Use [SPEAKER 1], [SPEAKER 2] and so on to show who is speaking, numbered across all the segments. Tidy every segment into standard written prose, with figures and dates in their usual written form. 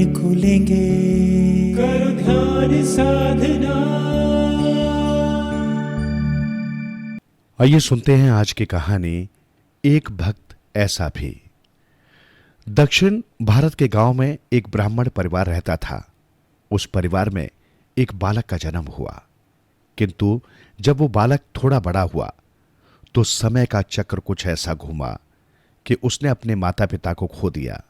[SPEAKER 1] नेत्र खुलेंगे, करो ध्यान साधना।
[SPEAKER 2] आइए सुनते हैं आज की कहानी, एक भक्त ऐसा भी। दक्षिण भारत के गांव में एक ब्राह्मण परिवार रहता था। उस परिवार में एक बालक का जन्म हुआ, किंतु जब वो बालक थोड़ा बड़ा हुआ तो समय का चक्र कुछ ऐसा घूमा कि उसने अपने माता पिता को खो दिया।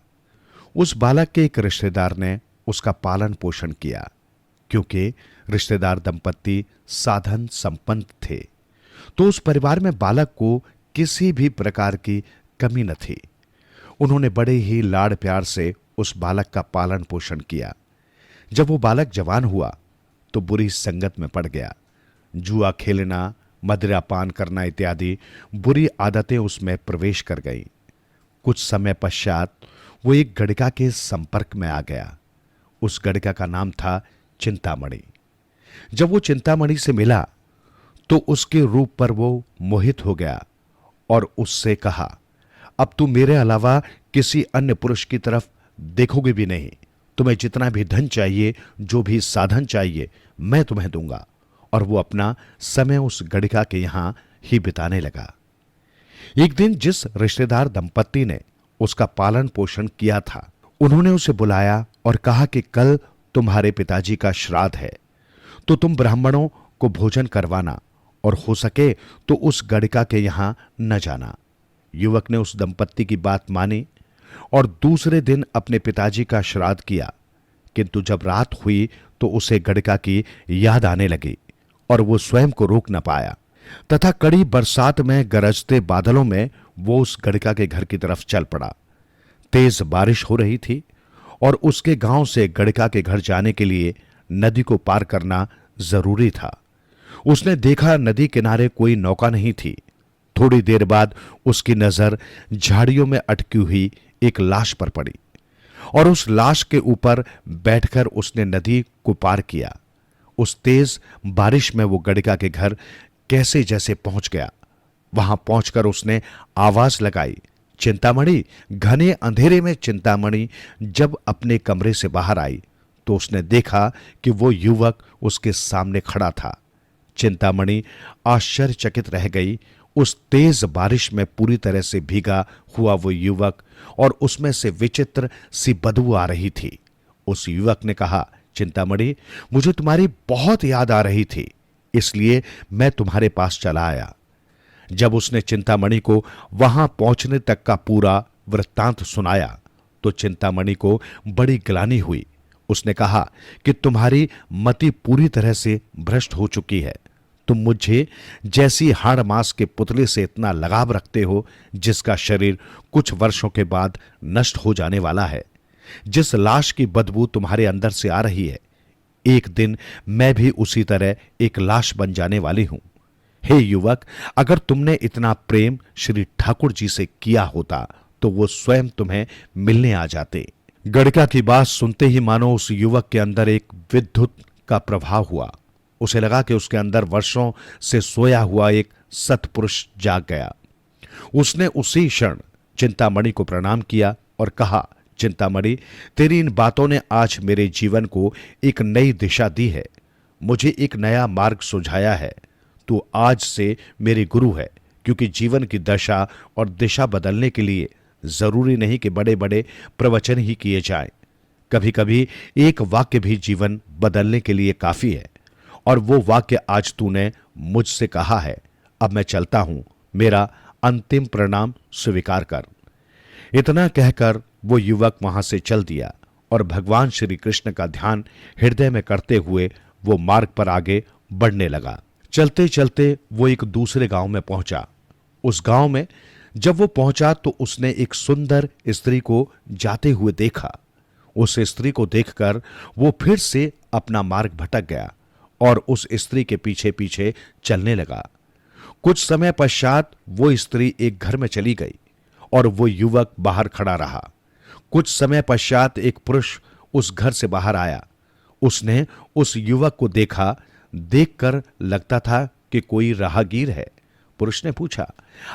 [SPEAKER 2] उस बालक के एक रिश्तेदार ने उसका पालन पोषण किया, क्योंकि रिश्तेदार दंपत्ति साधन संपन्न थे, तो उस परिवार में बालक को किसी भी प्रकार की कमी न थी। उन्होंने बड़े ही लाड़ प्यार से उस बालक का पालन पोषण किया। जब वो बालक जवान हुआ तो बुरी संगत में पड़ गया। जुआ खेलना, मदिरा पान करना इत्यादि बुरी आदतें उसमें प्रवेश कर गईं। कुछ समय पश्चात वो एक गड़िका के संपर्क में आ गया। उस गड़िका का नाम था चिंतामणि। जब वो चिंतामणि से मिला तो उसके रूप पर वो मोहित हो गया और उससे कहा, अब तू मेरे अलावा किसी अन्य पुरुष की तरफ देखोगे भी नहीं। तुम्हें जितना भी धन चाहिए, जो भी साधन चाहिए, मैं तुम्हें दूंगा। और वो अपना समय उस गड़िका के यहां ही बिताने लगा। एक दिन जिस रिश्तेदार दंपत्ति ने उसका पालन पोषण किया था, उन्होंने उसे बुलाया और कहा कि कल तुम्हारे पिताजी का श्राद्ध है, तो तुम ब्राह्मणों को भोजन करवाना और हो सके तो उस गड़िका के यहां न जाना। युवक ने उस दंपत्ति की बात मानी और दूसरे दिन अपने पिताजी का श्राद्ध किया, किंतु जब रात हुई तो उसे गड़िका की याद आने लगी और वो स्वयं को रोक न पाया तथा कड़ी बरसात में गरजते बादलों में वो उस गड़िका के घर की तरफ चल पड़ा। तेज बारिश हो रही थी और उसके गांव से गड़िका के घर जाने के लिए नदी को पार करना जरूरी था। उसने देखा नदी किनारे कोई नौका नहीं थी। थोड़ी देर बाद उसकी नजर झाड़ियों में अटकी हुई एक लाश पर पड़ी और उस लाश के ऊपर बैठकर उसने नदी को पार किया। उस तेज बारिश में वो गड़िका के घर कैसे जैसे पहुंच गया। वहां पहुंचकर उसने आवाज लगाई, चिंतामणि। घने अंधेरे में चिंतामणि जब अपने कमरे से बाहर आई तो उसने देखा कि वो युवक उसके सामने खड़ा था। चिंतामणि आश्चर्यचकित रह गई। उस तेज बारिश में पूरी तरह से भीगा हुआ वो युवक और उसमें से विचित्र सी बदबू आ रही थी। उस युवक ने कहा, चिंतामणि, मुझे तुम्हारी बहुत याद आ रही थी, इसलिए मैं तुम्हारे पास चला आया। जब उसने चिंतामणि को वहां पहुंचने तक का पूरा वृत्तांत सुनाया तो चिंतामणि को बड़ी ग्लानि हुई। उसने कहा कि तुम्हारी मति पूरी तरह से भ्रष्ट हो चुकी है। तुम मुझे जैसी हाड़ मांस के पुतले से इतना लगाव रखते हो जिसका शरीर कुछ वर्षों के बाद नष्ट हो जाने वाला है। जिस लाश की बदबू तुम्हारे अंदर से आ रही है, एक दिन मैं भी उसी तरह एक लाश बन जाने वाली हूं। हे युवक, अगर तुमने इतना प्रेम श्री ठाकुर जी से किया होता तो वो स्वयं तुम्हें मिलने आ जाते। गड़िका की बात सुनते ही मानो उस युवक के अंदर एक विद्युत का प्रभाव हुआ। उसे लगा कि उसके अंदर वर्षों से सोया हुआ एक सत्पुरुष जाग गया। उसने उसी क्षण चिंतामणि को प्रणाम किया और कहा, चिंतामणि, तेरी इन बातों ने आज मेरे जीवन को एक नई दिशा दी है, मुझे एक नया मार्ग सुझाया है। तू आज से मेरी गुरु है, क्योंकि जीवन की दशा और दिशा बदलने के लिए जरूरी नहीं कि बड़े बड़े प्रवचन ही किए जाएं। कभी कभी एक वाक्य भी जीवन बदलने के लिए काफी है, और वो वाक्य आज तूने मुझसे कहा है। अब मैं चलता हूं, मेरा अंतिम प्रणाम स्वीकार कर। इतना कहकर वो युवक वहां से चल दिया और भगवान श्री कृष्ण का ध्यान हृदय में करते हुए वो मार्ग पर आगे बढ़ने लगा। चलते चलते वो एक दूसरे गांव में पहुंचा। उस गांव में जब वो पहुंचा तो उसने एक सुंदर स्त्री को जाते हुए देखा। उस स्त्री को देखकर वो फिर से अपना मार्ग भटक गया और उस स्त्री के पीछे पीछे चलने लगा। कुछ समय पश्चात वो स्त्री एक घर में चली गई और वो युवक बाहर खड़ा रहा। कुछ समय पश्चात एक पुरुष उस घर से बाहर आया। उसने उस युवक को देखा। देखकर लगता था कि कोई राहगीर है। पुरुष ने पूछा,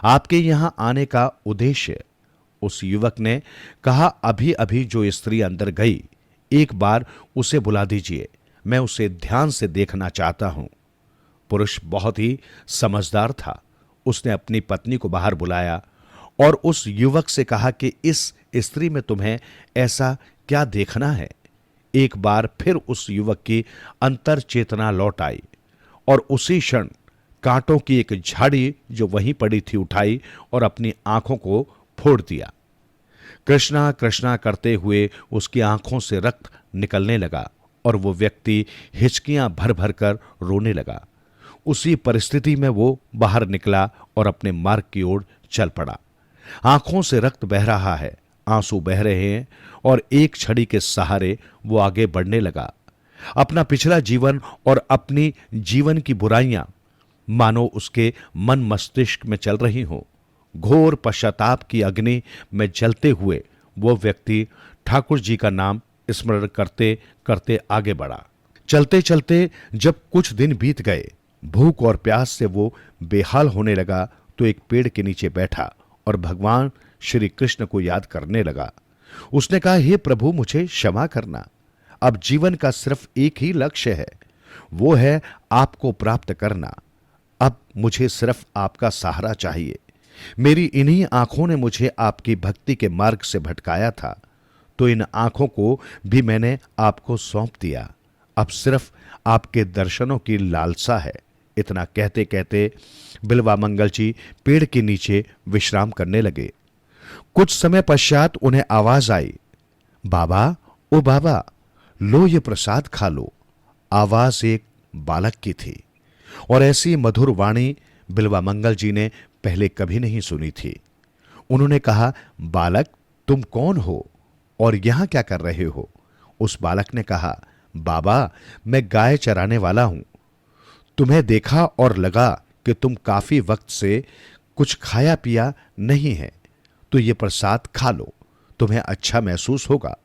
[SPEAKER 2] आपके यहां आने का उद्देश्य? उस युवक ने कहा, अभी अभी जो स्त्री अंदर गई, एक बार उसे बुला दीजिए, मैं उसे ध्यान से देखना चाहता हूं। पुरुष बहुत ही समझदार था। उसने अपनी पत्नी को बाहर बुलाया और उस युवक से कहा कि इस स्त्री में तुम्हें ऐसा क्या देखना है। एक बार फिर उस युवक की अंतर चेतना लौट आई और उसी क्षण कांटों की एक झाड़ी जो वहीं पड़ी थी उठाई और अपनी आंखों को फोड़ दिया। कृष्णा कृष्णा करते हुए उसकी आंखों से रक्त निकलने लगा और वो व्यक्ति हिचकियां भर भर कर रोने लगा। उसी परिस्थिति में वो बाहर निकला और अपने मार्ग की ओर चल पड़ा। आंखों से रक्त बह रहा है, आंसू बह रहे हैं और एक छड़ी के सहारे वो आगे बढ़ने लगा। अपना पिछला जीवन और अपनी जीवन की बुराइयां मानो उसके मन मस्तिष्क में चल रही हों। घोर पश्चाताप की अग्नि में जलते हुए वो व्यक्ति ठाकुर जी का नाम स्मरण करते करते आगे बढ़ा। चलते चलते जब कुछ दिन बीत गए, भूख और प्यास से वो बेहाल होने लगा तो एक पेड़ के नीचे बैठा और भगवान श्री कृष्ण को याद करने लगा। उसने कहा, हे प्रभु, मुझे क्षमा करना। अब जीवन का सिर्फ एक ही लक्ष्य है, वो है आपको प्राप्त करना। अब मुझे सिर्फ आपका सहारा चाहिए। मेरी इन्हीं आंखों ने मुझे आपकी भक्ति के मार्ग से भटकाया था, तो इन आंखों को भी मैंने आपको सौंप दिया। अब सिर्फ आपके दर्शनों की लालसा है। इतना कहते कहते बिल्वामंगल जी पेड़ के नीचे विश्राम करने लगे। कुछ समय पश्चात उन्हें आवाज आई, बाबा, ओ बाबा, लो ये प्रसाद खा लो। आवाज एक बालक की थी और ऐसी मधुर वाणी बिल्वामंगल जी ने पहले कभी नहीं सुनी थी। उन्होंने कहा, बालक, तुम कौन हो और यहां क्या कर रहे हो? उस बालक ने कहा, बाबा, मैं गाय चराने वाला हूं। तुम्हें देखा और लगा कि तुम काफी वक्त से कुछ खाया पिया नहीं है, तो ये प्रसाद खा लो, तुम्हें अच्छा महसूस होगा।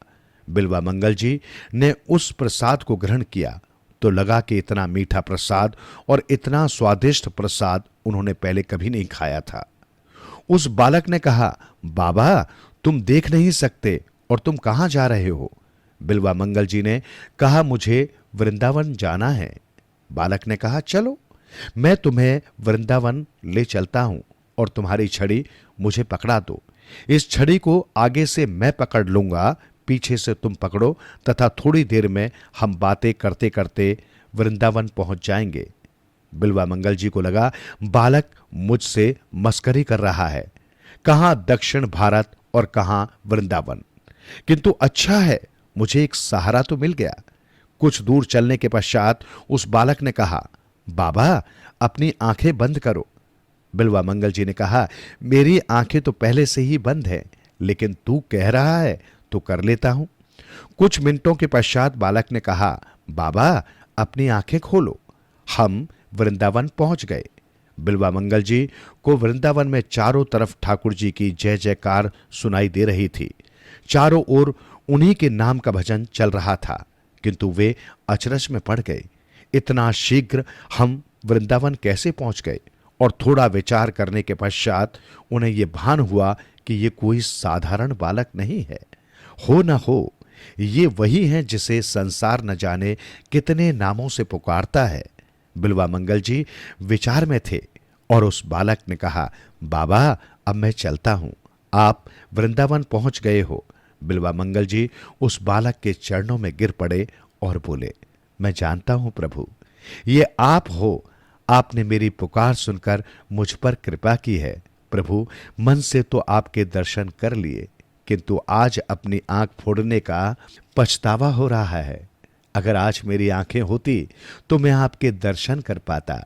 [SPEAKER 2] बिल्वामंगल जी ने उस प्रसाद को ग्रहण किया तो लगा कि इतना मीठा प्रसाद और इतना स्वादिष्ट प्रसाद उन्होंने पहले कभी नहीं खाया था। उस बालक ने कहा, बाबा, तुम देख नहीं सकते और तुम कहां जा रहे हो? बिल्वामंगल जी ने कहा, मुझे वृंदावन जाना है। बालक ने कहा, चलो, मैं तुम्हें वृंदावन ले चलता हूं और तुम्हारी छड़ी मुझे पकड़ा दो। इस छड़ी को आगे से मैं पकड़ लूंगा, पीछे से तुम पकड़ो तथा थोड़ी देर में हम बातें करते करते वृंदावन पहुंच जाएंगे। बिल्वामंगल जी को लगा, बालक मुझसे मस्करी कर रहा है। कहां दक्षिण भारत और कहां वृंदावन, किंतु अच्छा है, मुझे एक सहारा तो मिल गया। कुछ दूर चलने के पश्चात उस बालक ने कहा, बाबा, अपनी आंखें बंद करो। बिल्वामंगल जी ने कहा, मेरी आंखें तो पहले से ही बंद हैं, लेकिन तू कह रहा है तो कर लेता हूं। कुछ मिनटों के पश्चात बालक ने कहा, बाबा, अपनी आंखें खोलो। हम वृंदावन पहुंच गए। बिल्वामंगल जी को वृंदावन में चारों तरफ ठाकुर जी की जय जयकार सुनाई दे रही थी। चारों ओर उन्हीं के नाम का भजन चल रहा था, किंतु वे अचरज में पड़ गए। इतना शीघ्र हम वृंदावन कैसे पहुंच गए? और थोड़ा विचार करने के पश्चात उन्हें यह भान हुआ कि ये कोई साधारण बालक नहीं है। हो न हो, ये वही है जिसे संसार न जाने कितने नामों से पुकारता है। बिल्वामंगल जी विचार में थे और उस बालक ने कहा, बाबा, अब मैं चलता हूं, आप वृंदावन पहुंच गए हो। बिल्वामंगल जी उस बालक के चरणों में गिर पड़े और बोले, मैं जानता हूं प्रभु, ये आप हो। आपने मेरी पुकार सुनकर मुझ पर कृपा की है। प्रभु, मन से तो आपके दर्शन कर लिए, किंतु आज अपनी आंख फोड़ने का पछतावा हो रहा है। अगर आज मेरी आंखें होती तो मैं आपके दर्शन कर पाता।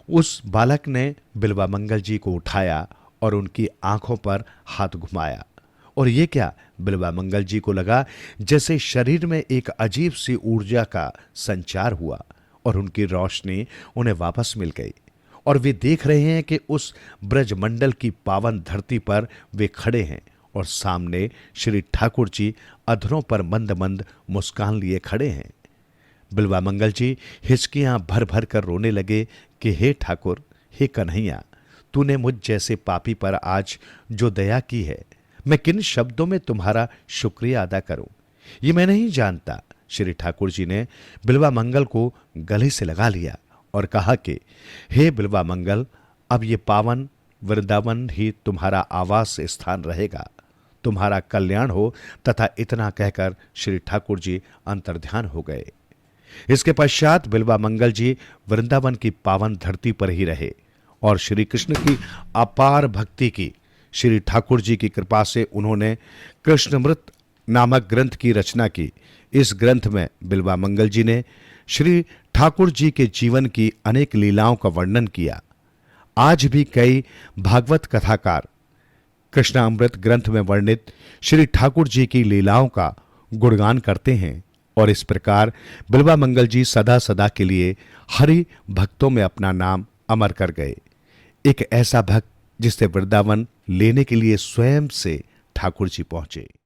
[SPEAKER 2] उस बालक ने बिल्वामंगल जी को उठाया और उनकी आंखों पर हाथ घुमाया। और ये क्या, बिल्वामंगल जी को लगा जैसे शरीर में एक अजीब सी ऊर्जा का संचार हुआ और उनकी रोशनी उन्हें वापस मिल गई और वे देख रहे हैं कि उस ब्रजमंडल की पावन धरती पर वे खड़े हैं और सामने श्री ठाकुर जी अधरों पर मंद मंद मुस्कान लिए खड़े हैं। बिल्वामंगल जी हिचकियां भर भर कर रोने लगे कि हे ठाकुर, हे कन्हैया, तूने मुझ जैसे पापी पर आज जो दया की है, मैं किन शब्दों में तुम्हारा शुक्रिया अदा करूं। ये मैं नहीं जानता। श्री ठाकुर जी ने बिल्वा मंगल को गले से लगा लिया और कहा कि हे बिल्वा मंगल, अब ये पावन वृंदावन ही तुम्हारा आवास स्थान रहेगा। तुम्हारा कल्याण हो। तथा इतना कहकर श्री ठाकुर जी अंतर्ध्यान हो गए। इसके पश्चात बिल्वा मंगल जी वृंदावन की पावन धरती पर ही रहे और श्री कृष्ण की अपार भक्ति की। श्री ठाकुर जी की कृपा से उन्होंने कृष्णमृत नामक ग्रंथ की रचना की। इस ग्रंथ में बिल्वा मंगल जी ने श्री ठाकुर जी के जीवन की अनेक लीलाओं का वर्णन किया। आज भी कई भागवत कथाकार कृष्णामृत ग्रंथ में वर्णित श्री ठाकुर जी की लीलाओं का गुणगान करते हैं और इस प्रकार बिल्वा मंगल जी सदा सदा के लिए हरि भक्तों में अपना नाम अमर कर गए। एक ऐसा भक्त जिससे वृंदावन लेने के लिए स्वयं से ठाकुर जी पहुंचे।